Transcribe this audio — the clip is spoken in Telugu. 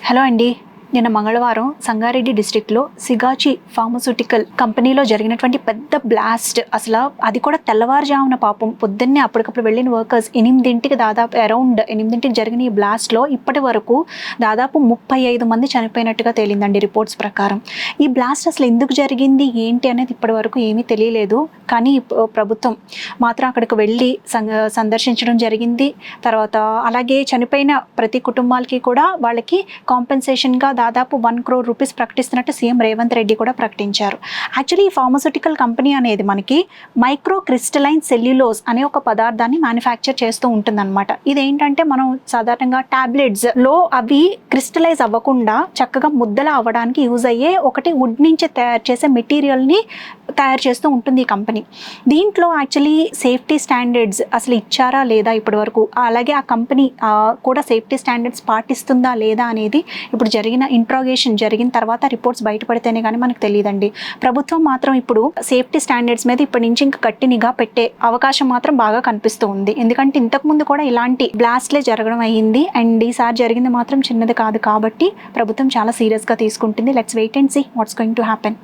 హలో అండి. నిన్న మంగళవారం సంగారెడ్డి డిస్ట్రిక్ట్లో సిగాచి ఫార్మస్యూటికల్ కంపెనీలో జరిగినటువంటి పెద్ద బ్లాస్ట్. అసలు అది కూడా తెల్లవారుజామున పాపం పొద్దున్నే అప్పటికప్పుడు వెళ్ళిన వర్కర్స్ 8ంటికి దాదాపు అరౌండ్ 8ంటికి జరిగిన ఈ బ్లాస్ట్లో ఇప్పటి వరకు దాదాపు 35 మంది చనిపోయినట్టుగా తేలిందండి రిపోర్ట్స్ ప్రకారం. ఈ బ్లాస్ట్ అసలు ఎందుకు జరిగింది ఏంటి అనేది ఇప్పటి వరకు ఏమీ తెలియలేదు. కానీ ప్రభుత్వం మాత్రం అక్కడికి వెళ్ళి సందర్శించడం జరిగింది. తర్వాత అలాగే చనిపోయిన ప్రతి కుటుంబాలకి కూడా వాళ్ళకి కాంపెన్సేషన్గా దాదాపు 1 crore రూపీస్ ప్రకటిస్తున్నట్టు సీఎం రేవంత్ రెడ్డి కూడా ప్రకటించారు. యాక్చువల్లీ ఈ ఫార్మస్యూటికల్ కంపెనీ అనేది మనకి మైక్రో క్రిస్టలైన్ సెల్యులోజ్ అనే ఒక పదార్థాన్ని మ్యానుఫ్యాక్చర్ చేస్తూ ఉంటుందన్నమాట. ఇదేంటంటే మనం సాధారణంగా టాబ్లెట్స్లో అవి క్రిస్టలైజ్ అవ్వకుండా చక్కగా ముద్దలా అవ్వడానికి యూజ్ అయ్యే ఒకటి వుడ్ నుంచి తయారు చేసే మెటీరియల్ని తయారు చేస్తూ ఉంటుంది ఈ కంపెనీ. దీంట్లో యాక్చువల్లీ సేఫ్టీ స్టాండర్డ్స్ అసలు ఇచ్చారా లేదా ఇప్పటి వరకు, అలాగే ఆ కంపెనీ కూడా సేఫ్టీ స్టాండర్డ్స్ పాటిస్తుందా లేదా అనేది ఇప్పుడు జరిగిన ఇంట్రాగేషన్ జరిగిన తర్వాత రిపోర్ట్స్ బయటపడితేనే కానీ మనకు తెలియదండి. ప్రభుత్వం మాత్రం ఇప్పుడు సేఫ్టీ స్టాండర్డ్స్ మీద ఇప్పటి నుంచి ఇంకా గట్టి నిఘా పెట్టే అవకాశం మాత్రం బాగా కనిపిస్తూ ఉంది. ఎందుకంటే ఇంతకుముందు కూడా ఇలాంటి బ్లాస్ట్లే జరగడం అయ్యింది అండ్ ఈసారి జరిగింది మాత్రం చిన్నది కాదు కాబట్టి ప్రభుత్వం చాలా సీరియస్గా తీసుకుంటుంది. Let's wait and see what's going to happen.